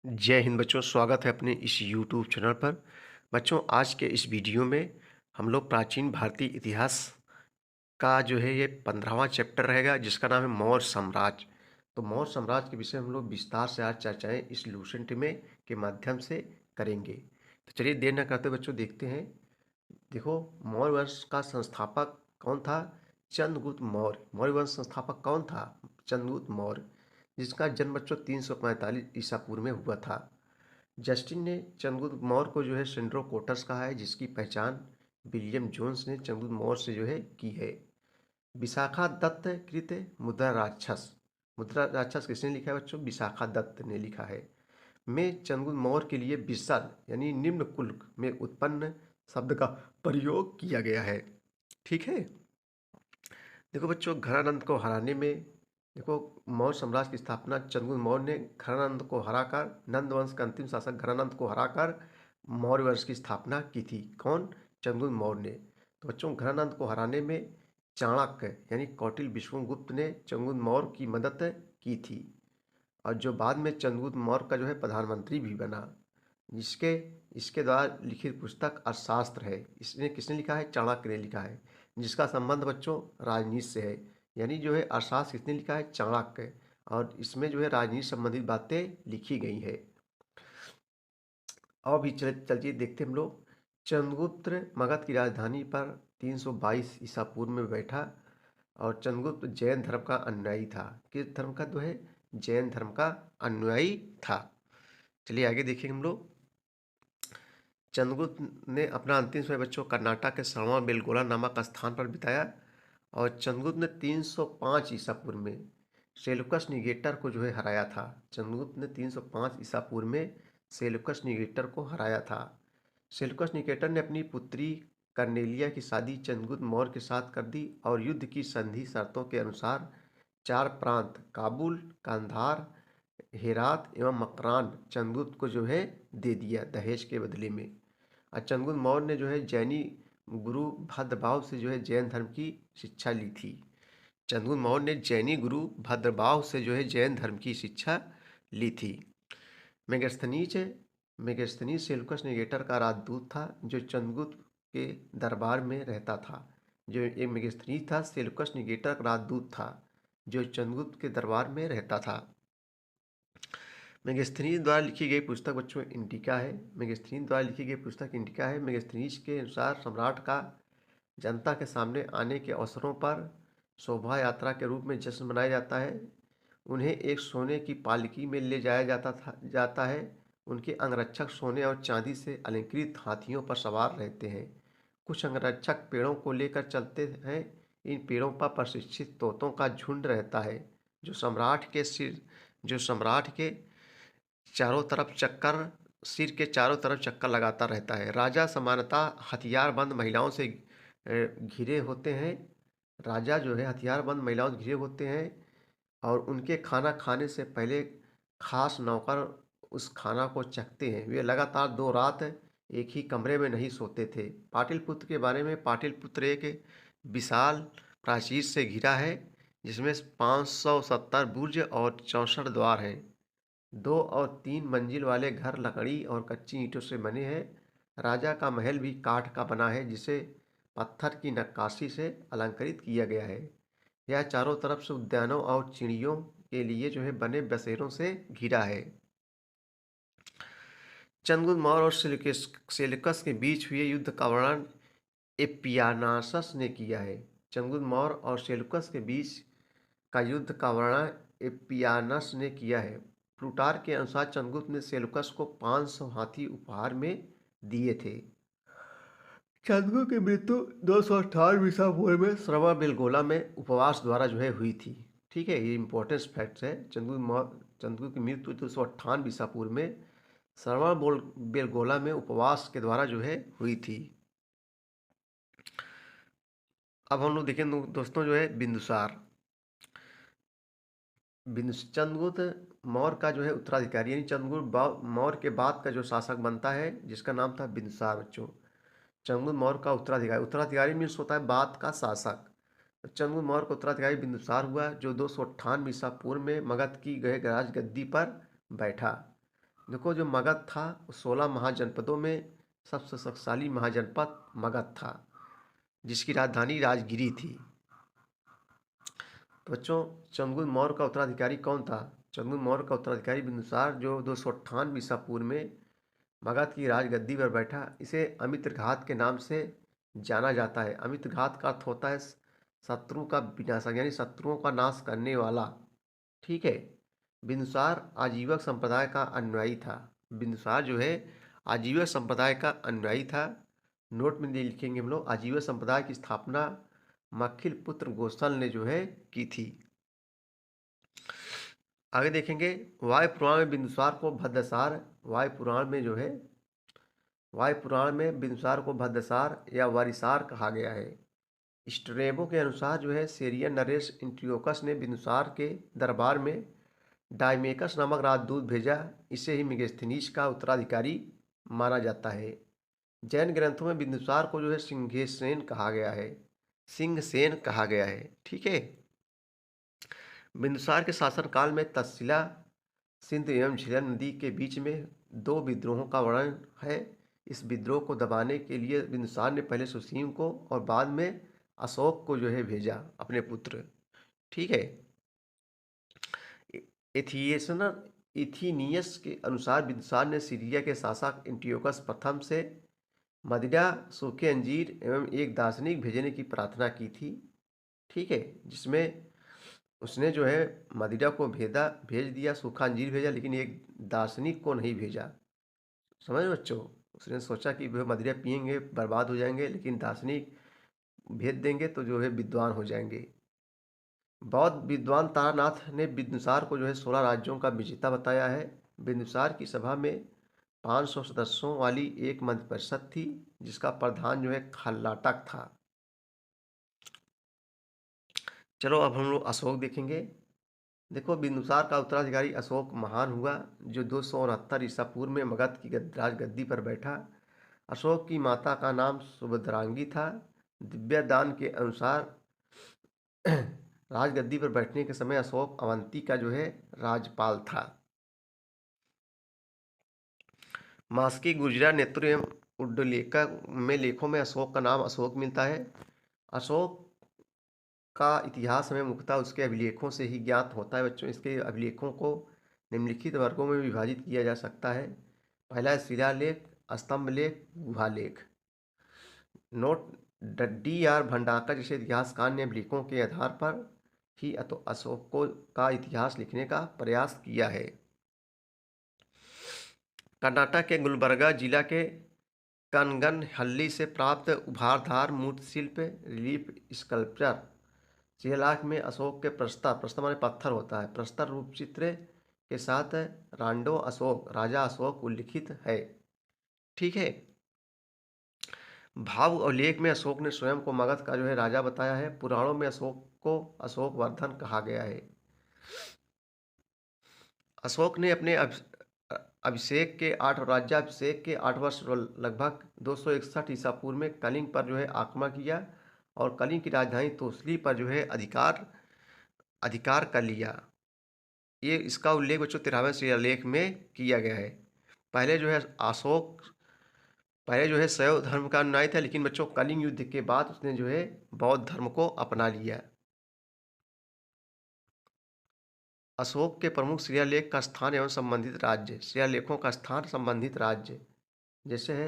जय हिंद बच्चों, स्वागत है अपने इस यूट्यूब चैनल पर। बच्चों, आज के इस वीडियो में हम लोग प्राचीन भारतीय इतिहास का जो है ये 15वां चैप्टर रहेगा, जिसका नाम है मौर्य साम्राज्य। तो मौर्य साम्राज्य के विषय हम लोग विस्तार से आज चर्चाएं इस लूसेंट में के माध्यम से करेंगे। तो चलिए देर न करते बच्चों देखते हैं। देखो, मौर्य वंश का संस्थापक कौन था? चंद्रगुप्त मौर्य। मौर्य वंश संस्थापक कौन था? चंद्रगुप्त मौर्य, जिसका जन्म बच्चों 345 ईसा पूर्व में हुआ था। जस्टिन ने चंद्रगुप्त मौर्य को जो है सेंड्रो कोटस कहा है, जिसकी पहचान विलियम जोन्स ने चंद्रगुप्त मौर्य से जो है की है। विशाखा दत्त कृत मुद्रा राक्षस। मुद्रा राक्षस किसने लिखा है बच्चों? विशाखा दत्त ने लिखा है। में चंद्रगुप्त मौर्य के लिए विशाल यानी निम्न कुल में उत्पन्न शब्द का प्रयोग किया गया है। ठीक है। देखो बच्चों, घरानंद को हराने में, देखो, मौर्य साम्राज्य की स्थापना चंद्रगुप्त मौर्य ने घरानंद को हराकर, नंद वंश के अंतिम शासक घरानंद को हराकर मौर्य वंश की स्थापना की थी। कौन? चंद्रगुप्त मौर्य ने। तो बच्चों, घरानंद को हराने में चाणक्य यानी कौटिल्य विष्णुगुप्त ने चंद्रगुप्त मौर्य की मदद की थी, और जो बाद में चंद्रगुप्त मौर्य का जो है प्रधानमंत्री भी बना। जिसके इसके द्वारा लिखित पुस्तक अर्थशास्त्र है। इसने किसने लिखा है? चाणक्य ने लिखा है, जिसका संबंध बच्चों राजनीति से है। यानी जो है अर्थशास्त्र किसने लिखा है? चाणक्य। और इसमें जो है राजनीति संबंधित बातें लिखी गई है। और भी चलिए देखते हम लोग। चंद्रगुप्त मगध की राजधानी पर 322 ईसा पूर्व में बैठा, और चंद्रगुप्त जैन धर्म का अनुयायी था। किस धर्म का जो है? जैन धर्म का अनुयायी था। चलिए आगे देखेंगे हम लोग। चंद्रगुप्त ने अपना अंतिम समय बच्चों कर्नाटक के श्रवण बेलगोला नामक स्थान पर बिताया, और चंद्रगुप्त ने 305 ईसा पूर्व में सेल्यूकस निगेटर को जो है हराया था। चंद्रगुप्त ने 305 ईसा पूर्व में सेल्यूकस निगेटर को हराया था। सेल्यूकस निगेटर ने अपनी पुत्री कर्नेलिया की शादी चंद्रगुप्त मौर्य के साथ कर दी, और युद्ध की संधि शर्तों के अनुसार 4 प्रांत काबुल, कांधार, हेरात एवं मकरान चंद्रगुप्त को जो है दे दिया दहेज के बदले में। और चंद्रगुप्त मौर्य ने जो है जैनी गुरु भद्रभाव से जो है जैन धर्म की शिक्षा ली थी। चंद्रगुप्त मौर्य ने जैनी गुरु भद्रभाव से जो है जैन धर्म की शिक्षा ली थी। मेगास्थनीज मेगास्थनीज सेल्यूकस निगेटर का राजदूत था, जो चंद्रगुप्त के दरबार में रहता था। जो एक मेगास्थनीज था, सेल्यूकस निगेटर का राजदूत था, जो चंद्रगुप्त के दरबार में रहता था। मेगास्थनीज द्वारा लिखी गई पुस्तक बच्चों इंडिका है। मेगास्थनीज द्वारा लिखी गई पुस्तक इंडिका है। मेगास्थनीज के अनुसार सम्राट का जनता के सामने आने के अवसरों पर शोभा यात्रा के रूप में जश्न मनाया जाता है। उन्हें एक सोने की पालकी में ले जाया जाता है। उनके अंगरक्षक सोने और चांदी से अलंकृत हाथियों पर सवार रहते हैं। कुछ अंगरक्षक पेड़ों को लेकर चलते हैं। इन पेड़ों पर प्रशिक्षित तोतों का झुंड रहता है, जो सम्राट के चारों तरफ चक्कर सिर के चारों तरफ चक्कर लगाता रहता है। राजा सामान्यतः हथियारबंद महिलाओं से घिरे होते हैं। राजा जो है हथियारबंद महिलाओं से घिरे होते हैं, और उनके खाना खाने से पहले खास नौकर उस खाना को चखते हैं। वे लगातार 2 रात एक ही कमरे में नहीं सोते थे। पाटलिपुत्र के बारे में, पाटलिपुत्र एक विशाल प्राचीर से घिरा है, जिसमें 570 बुर्ज और 64 द्वार हैं। 2 और 3 मंजिल वाले घर लकड़ी और कच्ची ईंटों से बने हैं। राजा का महल भी काठ का बना है, जिसे पत्थर की नक्काशी से अलंकृत किया गया है। यह चारों तरफ से उद्यानों और चिड़ियों के लिए जो है बने बसेरों से घिरा है। चंद्रगुप्त मौर्य और सेल्यूकस के बीच हुए युद्ध का वर्णन एपियानासस ने किया है। चंद्रगुप्त मौर्य और सेल्यूकस के बीच का युद्ध का वर्णन एपियानस ने किया है। प्लूटार्क के अनुसार चंद्रगुप्त ने सेल्यूकस को 500 हाथी उपहार में दिए थे। चंद्रगुप्त की मृत्यु 258 ईसा पूर्व में श्रवण बेलगोला में उपवास द्वारा जो है हुई थी। ठीक है, ये इंपॉर्टेंट फैक्ट्स है। चंद्रगुप्त की मृत्यु 258 ईसा पूर्व में श्रवण बेलगोला में उपवास के द्वारा जो है हुई थी। अब हम लोग देखें दोस्तों जो है बिंदुसार। चंद्रगुप्त मौर्य का जो है उत्तराधिकारी, यानी चंद्रगुप्त मौर्य के बाद का जो शासक बनता है, जिसका नाम था बिंदुसार बच्चों। चंद्रगुप्त मौर्य का उत्तराधिकारी, उत्तराधिकारी मीन्स होता है बाद का शासक। तो चंद्रगुप्त मौर्य का उत्तराधिकारी बिंदुसार हुआ, जो 298 ईसा पूर्व में मगध की गए राजगद्दी पर बैठा। देखो जो मगध था 16 महाजनपदों में सबसे शक्तिशाली महाजनपद मगध था, जिसकी राजधानी राजगिरी थी। तो बच्चों, चंद्रगुप्त मौर्य का उत्तराधिकारी कौन था? चंद्रगुप्त मौर्य का उत्तराधिकारी बिंदुसार, जो 298 ईसा पूर्व में मगध की राजगद्दी पर बैठा। इसे अमित्रघात के नाम से जाना जाता है। अमित्रघात का अर्थ होता है शत्रु का विनाशक, यानी शत्रुओं का नाश करने वाला। ठीक है। बिंदुसार आजीवक संप्रदाय का अनुयायी था। बिंदुसार जो है आजीवक संप्रदाय का अनुयायी था। नोट में लिखेंगे हम लोग, आजीवक संप्रदाय की स्थापना मक्खिल पुत्र गोसल ने जो है की थी। आगे देखेंगे, वायु पुराण में बिंदुसार को भद्रसार, वायु पुराण में जो है वायु पुराण में बिंदुसार को भद्रसार या वारिसार कहा गया है। स्ट्रेबो के अनुसार जो है सीरियन नरेश एंटियोकस ने बिंदुसार के दरबार में डायमेकस नामक राजदूत भेजा। इसे ही मेगास्थनीज का उत्तराधिकारी माना जाता है। जैन ग्रंथों में बिंदुसार को जो है सिंघसेन कहा गया है। सिंघसेन कहा गया है। ठीक है। बिंदुसार के शासनकाल में तक्षशिला, सिंध एवं झेलम नदी के बीच में दो विद्रोहों का वर्णन है। इस विद्रोह को दबाने के लिए बिंदुसार ने पहले सुसीम को और बाद में अशोक को जो है भेजा, अपने पुत्र। ठीक है। एथियसनर इथीनियस के अनुसार बिंदुसार ने सीरिया के शासक एंटियोकस प्रथम से मदिरा, सूखे अंजीर एवं एक दार्शनिक भेजने की प्रार्थना की थी। ठीक है। जिसमें उसने जो है मदिरा को भेज दिया, सूखा अंजीर भेजा, लेकिन एक दार्शनिक को नहीं भेजा। समझ रहे बच्चों? उसने सोचा कि वह मदिरा पियेंगे बर्बाद हो जाएंगे, लेकिन दार्शनिक भेज देंगे तो जो है विद्वान हो जाएंगे। बौद्ध विद्वान तारानाथ ने बिंदुसार को जो है 16 राज्यों का विजेता बताया है। बिंदुसार की सभा में 500 सदस्यों वाली एक मंत्रिपरिषद थी, जिसका प्रधान जो है खल्लाटक था। चलो अब हम लोग अशोक देखेंगे। देखो, बिंदुसार का उत्तराधिकारी अशोक महान हुआ, जो 269 ईसा पूर्व में मगध की राजगद्दी पर बैठा। अशोक की माता का नाम सुभद्रांगी था। दिव्यदान के अनुसार राजगद्दी पर बैठने के समय अशोक अवंती का जो है राज्यपाल था। मास्की गुजरा नेत्र एवं उड्डलेखा में लेखों में अशोक का नाम अशोक मिलता है। अशोक का इतिहास हमें मुख्यतः उसके अभिलेखों से ही ज्ञात होता है। बच्चों, इसके अभिलेखों को निम्नलिखित वर्गों में विभाजित किया जा सकता है। पहला है शिलालेख, स्तंभ लेख, गुहा लेख। नोट, डी आर भंडारकर जैसे इतिहासकार ने अभिलेखों के आधार पर ही अशोक का इतिहास लिखने का प्रयास किया है। कर्नाटक के गुलबर्गा जिला के कनगनहल्ली से प्राप्त उभारधार मूर्तिशिल्प रिलीफ स्कल्पचर 6 लाख में अशोक के प्रस्तर माने पत्थर होता है, प्रस्तर रूप चित्र के साथ रांडो अशोक, राजा अशोक उल्लिखित है। ठीक है। भाव और लेख में अशोक ने स्वयं को मगध का जो है राजा बताया है। पुराणों में अशोक को अशोक वर्धन कहा गया है। अशोक ने अपने अभिषेक के 8 राज्याभिषेक के 8 वर्ष लगभग 261 ईसा पूर्व में कलिंग पर जो है आक्रमण किया और कलिंग की राजधानी तोसली पर जो है अधिकार कर लिया। ये इसका उल्लेख बच्चों 13वें शिलालेख में किया गया है। पहले जो है अशोक पहले जो है शैव धर्म का अनुयायी था, लेकिन बच्चों कलिंग युद्ध के बाद उसने जो है बौद्ध धर्म को अपना लिया। अशोक के प्रमुख शिलालेख का स्थान एवं संबंधित राज्य। शिलालेखों का स्थान, संबंधित राज्य जैसे है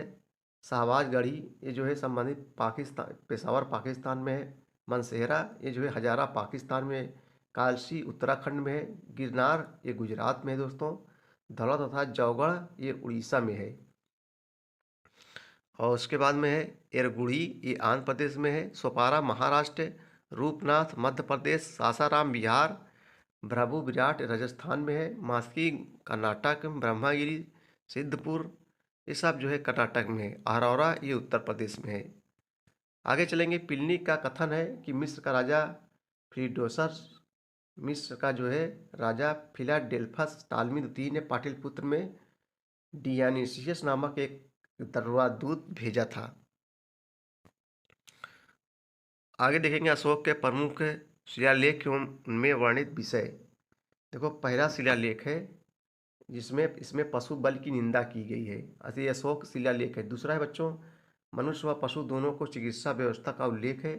शाहबाजगढ़ी, ये जो है संबंधित पाकिस्तान, पेशावर पाकिस्तान में है। मनसेहरा, ये जो है हजारा पाकिस्तान में है। कालसी उत्तराखंड में है। गिरनार, ये गुजरात में है दोस्तों। धौला तथा जौगढ़, ये उड़ीसा में है। और उसके बाद में है एरगुड़ी, ये आंध्र प्रदेश में है। सोपारा महाराष्ट्र, रूपनाथ मध्य प्रदेश, सासाराम बिहार, भ्रभु विराट राजस्थान में है। मास्की कर्नाटक, ब्रह्मागिरी, सिद्धपुर, ये सब जो है कर्नाटक में है। अहरौरा, ये उत्तर प्रदेश में है। आगे चलेंगे। प्लिनी का कथन है कि मिस्र का राजा फिलिडोसस, मिस्र का जो है राजा फिलाडेल्फस टालमी द्वितीय ने पाटलिपुत्र में डियानिसियस नामक एक दर्वादूत भेजा था। आगे देखेंगे अशोक के प्रमुख शिलालेख एवं उनमें वर्णित विषय। देखो, पहला शिलालेख है जिसमें इसमें पशु बल की निंदा की गई है। अति अशोक शिलालेख है। दूसरा है बच्चों, मनुष्य व पशु दोनों को चिकित्सा व्यवस्था का उल्लेख है।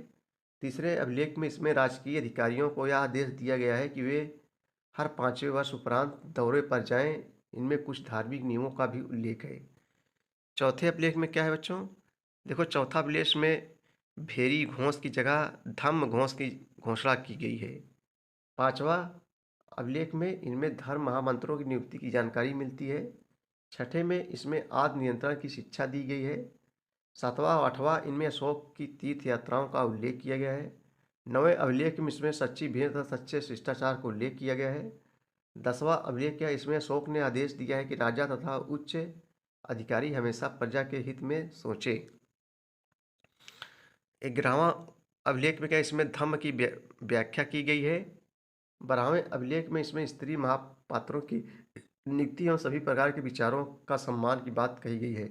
तीसरे अभिलेख में इसमें राजकीय अधिकारियों को यह आदेश दिया गया है कि वे हर 5वें वर्ष उपरांत दौरे पर जाएं। इनमें कुछ धार्मिक नियमों का भी उल्लेख है। चौथे अभिलेख में क्या है बच्चों? देखो, चौथा अभिलेख में भेरी घोष की जगह धम्म घोष की घोषणा की गई है। पांचवा अभिलेख में इनमें धर्म महामंत्रों की नियुक्ति की जानकारी मिलती है। छठे में इसमें आत्म नियंत्रण की शिक्षा दी गई है। सातवां और आठवां इनमें अशोक की तीर्थ यात्राओं का उल्लेख किया गया है। नवें अभिलेख में इसमें सच्ची भेंट तथा सच्चे शिष्टाचार को उल्लेख किया गया है। 10वां अभिलेख क्या, इसमें अशोक ने आदेश दिया है कि राजा तथा उच्च अधिकारी हमेशा प्रजा के हित में सोचे। 11वां अभिलेख में क्या, इसमें धम्म की व्याख्या की गई है। 12वें अभिलेख में इसमें स्त्री महापात्रों की नियुक्ति एवं सभी प्रकार के विचारों का सम्मान की बात कही गई है।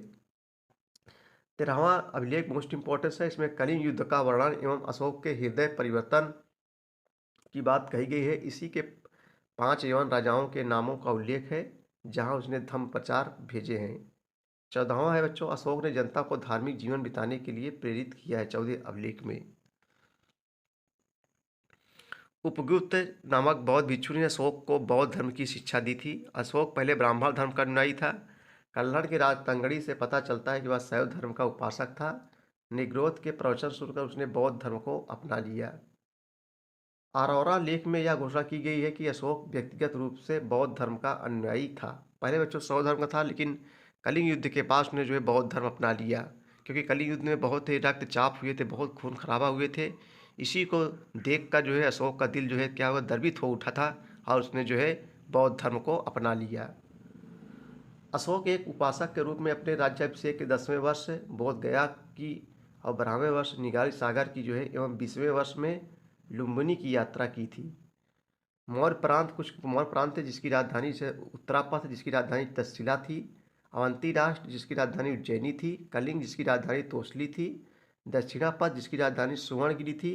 13वां अभिलेख मोस्ट इंपॉर्टेंस है। इसमें कलिंग युद्ध का वर्णन एवं अशोक के हृदय परिवर्तन की बात कही गई है। इसी के 5 यवन राजाओं के नामों का उल्लेख है जहां उसने धम्म प्रचार भेजे हैं। 14वां है बच्चों, अशोक ने जनता को धार्मिक जीवन बिताने के लिए प्रेरित किया है 14 अभिलेख में। उपगुप्त नामक बौद्ध भिक्षु ने अशोक को बौद्ध धर्म की शिक्षा दी थी। अशोक पहले ब्राह्मण धर्म का अनुयायी था। कल्हड़ के राज तंगड़ी से पता चलता है कि वह शैव धर्म का उपासक था। निग्रोध के प्रवचन सुनकर उसने बौद्ध धर्म को अपना लिया। अरोरा लेख में यह घोषणा की गई है कि अशोक व्यक्तिगत रूप से बौद्ध धर्म का अनुयायी था। पहले बच्चों शैव धर्म का था, लेकिन कलिंग युद्ध के पास उसने जो है बौद्ध धर्म अपना लिया, क्योंकि कलिंग युद्ध में बहुत ही रक्तचाप हुए थे, बहुत खून खराबा हुए थे। इसी को देख कर जो है अशोक का दिल जो है क्या हुआ, द्रवित हो उठा था और उसने जो है बौद्ध धर्म को अपना लिया। अशोक एक उपासक के रूप में अपने राज्याभिषेक के 10वें वर्ष बोध गया की और 12वें वर्ष निगारी सागर की जो है एवं 20वें वर्ष में लुम्बिनी की यात्रा की थी। कुछ मौर्य प्रांत थे जिसकी राजधानी से उत्तरापथ, जिसकी राजधानी तक्षशिला थी। अवंती राष्ट्र जिसकी राजधानी उज्जैनी थी। कलिंग जिसकी राजधानी तोसली थी। दक्षिणापथ जिसकी राजधानी सुवर्णगिरी थी।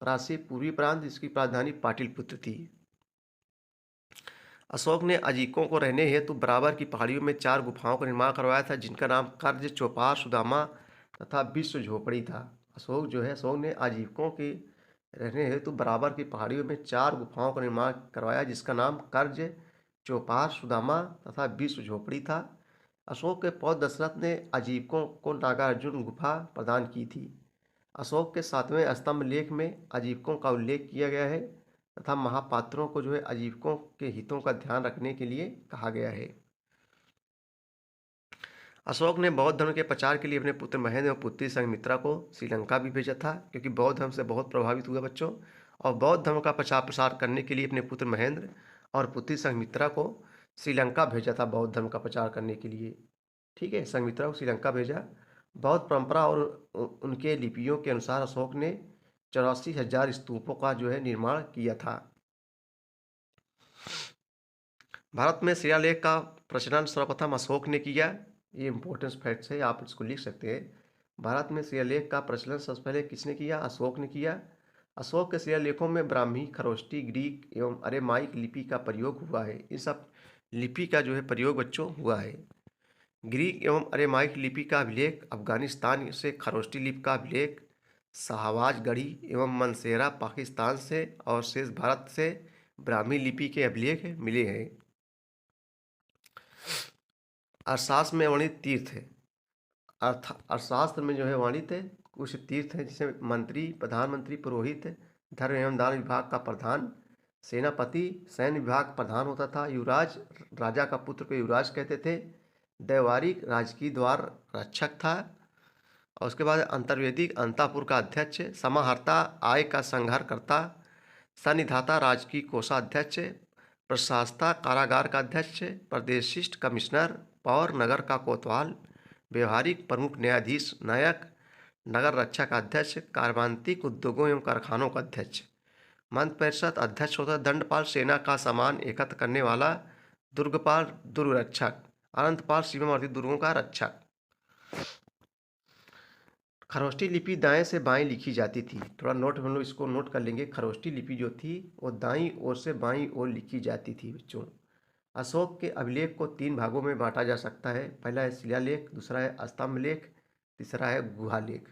प्रासी पूर्वी प्रांत जिसकी राजधानी पाटलिपुत्र थी। अशोक ने अजीकों को रहने हेतु बराबर की पहाड़ियों में 4 गुफाओं का निर्माण करवाया था, जिनका नाम कर्ज, चौपार, सुदामा तथा विश्व झोपड़ी था। अशोक ने आजीविकों के रहने हेतु बराबर की पहाड़ियों में 4 गुफाओं का निर्माण करवाया, जिसका नाम कर्ज, चौपार, सुदामा तथा विश्व झोपड़ी था। अशोक के पौत्र दशरथ ने आजीविकों को नागार्जुन गुफा प्रदान की थी। अशोक के 7वें स्तंभ लेख में आजीविकों का उल्लेख किया गया है तथा महापात्रों को जो है आजीविकों के हितों का ध्यान रखने के लिए कहा गया है। अशोक ने बौद्ध धर्म के प्रचार के लिए अपने पुत्र महेंद्र और पुत्री संघमित्रा को श्रीलंका भी भेजा था, क्योंकि बौद्ध धर्म से बहुत प्रभावित हुए बच्चों, और बौद्ध धर्म का प्रचार प्रसार करने के लिए अपने पुत्र महेंद्र और पुत्री संघमित्रा को श्रीलंका भेजा था बौद्ध धर्म का प्रचार करने के लिए। ठीक है, संघमित्रा को श्रीलंका भेजा। बौद्ध परंपरा और उनके लिपियों के अनुसार अशोक ने 84,000 स्तूपों का जो है निर्माण किया था। भारत में शिलालेख का प्रचलन सर्वप्रथम अशोक ने किया। ये इंपॉर्टेंट फैक्ट्स है, आप इसको लिख सकते हैं। भारत में शिलालेख का प्रचलन सबसे पहले किसने किया? अशोक ने किया। अशोक के शिलालेखों में ब्राह्मी, खरोष्टी, ग्रीक एवं अरेमाइक लिपि का प्रयोग हुआ है। इन सब लिपि का जो है प्रयोग बच्चों हुआ है। ग्रीक एवं अरेमाइक लिपि का अभिलेख अफगानिस्तान से, खरोष्टी लिपि का अभिलेख शाहबाज गढ़ी एवं मनसेरा पाकिस्तान से, और शेष भारत से ब्राह्मी लिपि के अभिलेख मिले हैं। अर्थशास्त्र में वर्णित तीर्थ है। अर्थशास्त्र में जो है वर्णित है कुछ तीर्थ हैं, जिसमें मंत्री, प्रधानमंत्री, पुरोहित, धर्म एवं दान विभाग का प्रधान, सेनापति सैन्य विभाग प्रधान होता था, युवराज राजा का पुत्र को युवराज कहते थे, दैवारिक राजकीय द्वार रक्षक था, और उसके बाद अंतर्वेदिक अंतापुर का अध्यक्ष, समाहर्ता आय का संग्रह करता, सन्निधाता राजकीय कोषाध्यक्ष, प्रशासता कारागार का अध्यक्ष, प्रदेशिष्ट कमिश्नर, पौर नगर का कोतवाल, व्यवहारिक प्रमुख न्यायाधीश, नायक, नगर रक्षा का अध्यक्ष, कार्बान्तिक उद्योगों एवं कारखानों का अध्यक्ष, मंत्र परिषद अध्यक्ष होता, दंडपाल सेना का सामान एकत्र करने वाला, दुर्गपाल दुर्ग रक्षक, अनंतपाल सीमावर्ती दुर्गों का रक्षक। खरोष्टी लिपि दाएं से बाएं लिखी जाती थी। थोड़ा नोट हम लोग इसको नोट कर लेंगे। खरोष्टी लिपि जो थी वो दाईं ओर से बाईं ओर लिखी जाती थी बच्चों। अशोक के अभिलेख को 3 भागों में बांटा जा सकता है। पहला है शिलालेख, दूसरा है स्तंभ लेख, तीसरा है गुहा लेख।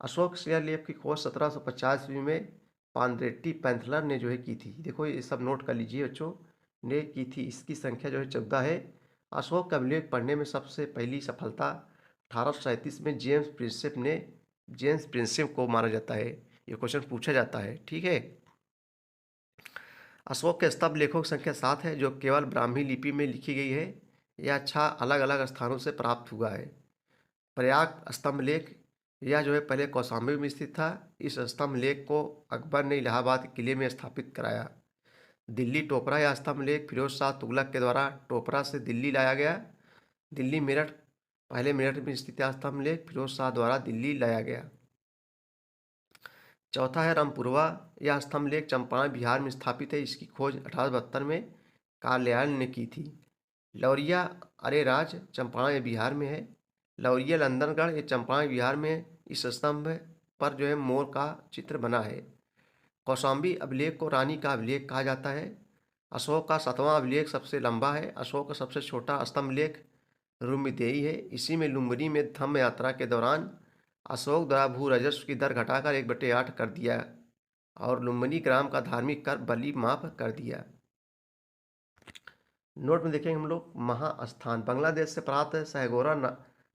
अशोक शिलालेख की खोज 1750 ईस्वी में पानरेड्डी पैंथलर ने जो है की थी। देखो ये सब नोट कर लीजिए बच्चों, ने की थी। इसकी संख्या जो है 14 है। अशोक का अभिलेख पढ़ने में सबसे पहली सफलता 1837 में जेम्स प्रिंसेप को माना जाता है। ये क्वेश्चन पूछा जाता है, ठीक है। अशोक के स्तंभ लेखों की संख्या 7 है, जो केवल ब्राह्मी लिपि में लिखी गई है। यह अच्छा अलग अलग स्थानों से प्राप्त हुआ है। प्रयाग स्तंभ लेख, यह जो है पहले कौशाम्बी में स्थित था। इस स्तंभ लेख को अकबर ने इलाहाबाद किले में स्थापित कराया। दिल्ली टोपरा या स्तंभ लेख फिरोज शाह तुगलक के द्वारा टोपरा से दिल्ली लाया गया। दिल्ली मेरठ, पहले मेरठ में स्थित स्तंभ लेख फिरोज शाह द्वारा दिल्ली लाया गया। चौथा है रामपुरवा, यह स्तंभ लेख चंपारण बिहार में स्थापित है। इसकी खोज 1872 में कार्लयाल ने की थी। लौरिया अरेराज चंपारण बिहार में है। लौरिया लंदनगढ़ ये चंपारण बिहार में है। इस स्तंभ पर जो है मोर का चित्र बना है। कौशाम्बी अभिलेख को रानी का अभिलेख कहा जाता है। अशोक का 7वां अभिलेख सबसे लंबा है। अशोक का सबसे छोटा स्तंभ लेख रुम्मीदेई है। इसी में लुम्बिनी में धम्म यात्रा के दौरान अशोक द्वारा भू राजस्व की दर घटाकर 1/8 कर दिया और लुम्बिनी ग्राम का धार्मिक कर बलि माफ कर दिया। नोट में देखेंगे हम लोग महास्थान, बांग्लादेश से प्राप्त सहगोरा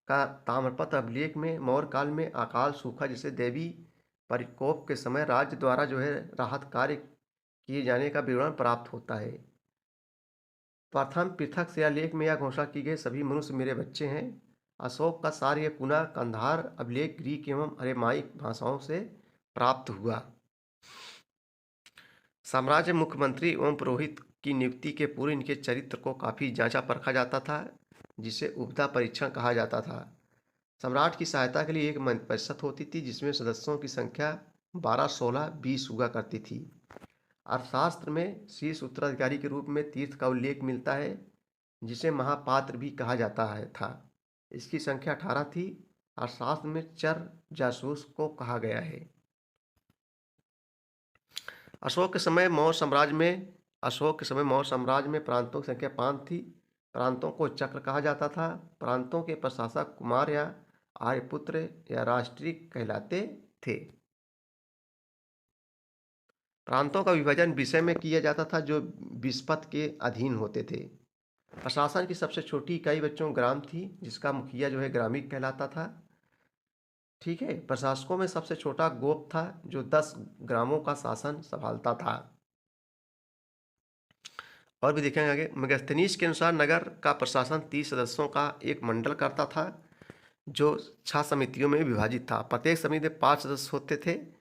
का ताम्रपत्र अभिलेख में मौर्य काल में अकाल सूखा जैसे देवी परिकोप के समय राज्य द्वारा जो है राहत कार्य किए जाने का विवरण प्राप्त होता है। प्रथम पृथक शिलालेख में यह घोषणा की गई, सभी मनुष्य मेरे बच्चे हैं। अशोक का सार्य कुना कंधार अभिलेख ग्रीक एवं अरेमाइक भाषाओं से प्राप्त हुआ। साम्राज्य मुख्यमंत्री एवं पुरोहित की नियुक्ति के पूर्व इनके चरित्र को काफ़ी जांचा परखा जाता था, जिसे उपदा परीक्षण कहा जाता था। सम्राट की सहायता के लिए एक मंत्रिपरिषद होती थी, जिसमें सदस्यों की संख्या 12, 16, 20 हुआ करती थी। अर्थशास्त्र में शीर्ष उत्तराधिकारी के रूप में तीर्थ का उल्लेख मिलता है, जिसे महापात्र भी कहा जाता है था। इसकी संख्या 18 थी। अर्थशास्त्र में चर जासूस को कहा गया है। अशोक के समय मौर्य साम्राज्य में प्रांतों की संख्या 5 थी। प्रांतों को चक्र कहा जाता था। प्रांतों के प्रशासक कुमार या आर्यपुत्र या राष्ट्रीय कहलाते थे। प्रांतों का विभाजन विषय में किया जाता था, जो विस्पत के अधीन होते थे। प्रशासन की सबसे छोटी इकाई बच्चों ग्राम थी, जिसका मुखिया जो है ग्रामीण कहलाता था। ठीक है। प्रशासकों में सबसे छोटा गोप था, जो 10 ग्रामों का शासन संभालता था। और भी देखेंगे आगे। मेगास्थनीज के अनुसार नगर का प्रशासन 30 सदस्यों का एक मंडल करता था, जो 6 समितियों में विभाजित था। प्रत्येक समिति में 5 सदस्य होते थे।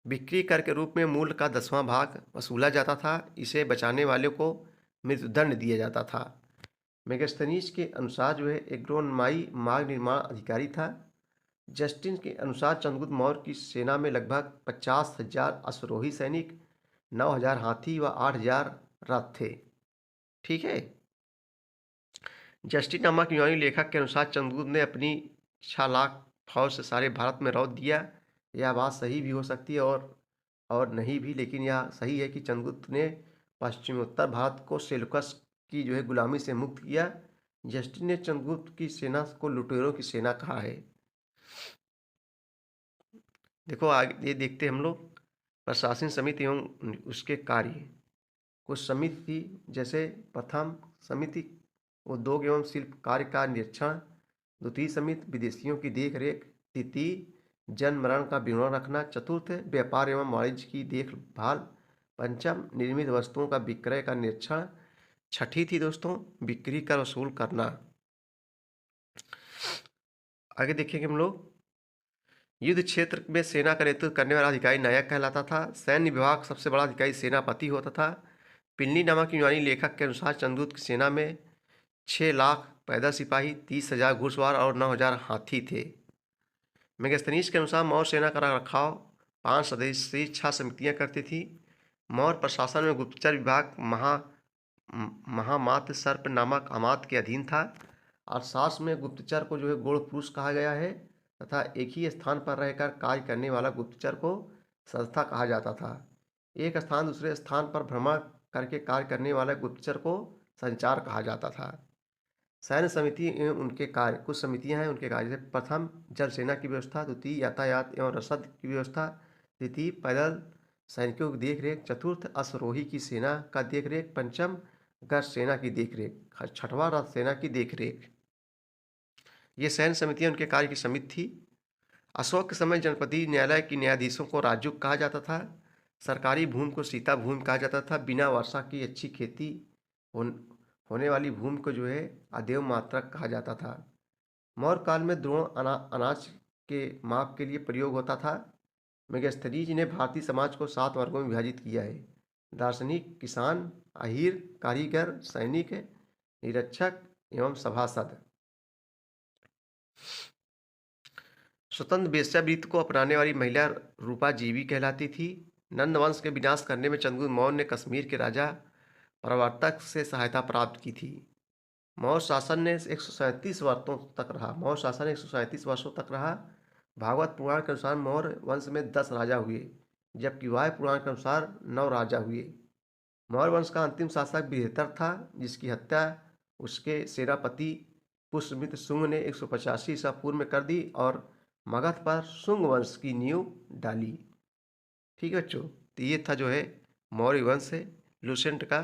बिक्री कर के रूप में मूल्य का 10वां भाग वसूला जाता था। इसे बचाने वाले को मृत्युदंड दिया जाता था। मेगास्थनीज के अनुसार जो है एग्रोनमाई मार्ग निर्माण अधिकारी था। जस्टिन के अनुसार चंद्रगुप्त मौर्य की सेना में लगभग 50,000 अश्वरोही सैनिक, 9,000 हाथी व 8,000 रथ थे। ठीक है। जस्टिन नामक यूनानी लेखक के अनुसार चंद्रगुप्त ने अपनी 6 लाख फौज से सारे भारत में रौंद दिया। यह बात सही भी हो सकती है और नहीं भी, लेकिन यह सही है कि चंद्रगुप्त ने पश्चिमोत्तर भारत को सेल्यूकस की जो है गुलामी से मुक्त किया। जस्टिन ने चंद्रगुप्त की सेना को लुटेरों की सेना कहा है। देखो आगे ये देखते हम लोग प्रशासनिक समिति एवं उसके कार्य। कुछ समिति थी, जैसे प्रथम समिति उद्योग एवं शिल्प कार्य का निरीक्षण, द्वितीय समिति विदेशियों की देखरेख, तृतीय जन्म मरण का विवरण रखना, चतुर्थ व्यापार एवं वाणिज्य की देखभाल, पंचम निर्मित वस्तुओं का विक्रय का निरीक्षण, छठी थी दोस्तों बिक्री कर वसूल करना। आगे देखेंगे हम लोग। युद्ध क्षेत्र में सेना का नेतृत्व करने वाला अधिकारी नायक कहलाता था। सैन्य विभाग सबसे बड़ा अधिकारी सेनापति होता था। प्लिनी नामक यूनानी लेखक के अनुसार चंद्रगुप्त की सेना में 6 लाख पैदल सिपाही, 30,000 घुड़सवार और 9,000 हाथी थे। मेगास्थनीज के अनुसार मौर्य सेना का रखरखाव 5 सदस्यीय 6 समितियां करती थी। मौर्य प्रशासन में गुप्तचर विभाग महामात्र सर्प नामक अमात्य के अधीन था। अर्थशास्त्र में गुप्तचर को जो है गौड़ पुरुष कहा गया है, तथा एक ही स्थान पर रहकर कार्य करने वाला गुप्तचर को संस्था कहा जाता था। एक स्थान दूसरे स्थान पर भ्रमण करके कार्य करने वाले गुप्तचर को संचार कहा जाता था। सैन्य समिति एवं उनके कार्य, कुछ समितियां हैं उनके कार्य, जैसे प्रथम जल सेना की व्यवस्था, द्वितीय यातायात एवं रसद की व्यवस्था, तृतीय पैदल सैनिकों की देखरेख, चतुर्थ अश्वरोही की सेना का देखरेख, पंचम गश्त सेना की देखरेख, छठवां रथ सेना की देखरेख। ये सैन्य समितियां उनके कार्य की समिति थी। अशोक के समय जनपदीय न्यायालय की न्यायाधीशों को राजुक कहा जाता था। सरकारी भूमि को सीता भूमि कहा जाता था। बिना वर्षा की अच्छी खेती होने वाली भूमि को जो है अदेव मात्रक कहा जाता था। मौर्य काल में द्रोण अनाज के माप के लिए प्रयोग होता था। मेगास्थनीज ने भारतीय समाज को 7 वर्गों में विभाजित किया है: दार्शनिक, किसान, अहीर, कारीगर, सैनिक, निरीक्षक एवं सभासद। स्वतंत्र वेश्यावृत्ति को अपनाने वाली महिला रूपा जीवी कहलाती थी। नंद वंश के विनाश करने में चंद्रगुप्त मौर्य ने कश्मीर के राजा प्रवर्तक से सहायता प्राप्त की थी। मौर्य शासन ने 137 वर्षों तक रहा। मौर्य शासन 137 वर्षों तक रहा। भागवत पुराण के अनुसार मौर्य वंश में 10 राजा हुए, जबकि वायु पुराण के अनुसार 9 राजा हुए। मौर्य वंश का अंतिम शासक बृहत्तर था, जिसकी हत्या उसके सेनापति पुष्यमित्र शुंग ने 185 ईसा पूर्व में कर दी और मगध पर शुंग वंश की नींव डाली। ठीक है बच्चों, तो ये था जो है मौर्य वंश है लुसेंट का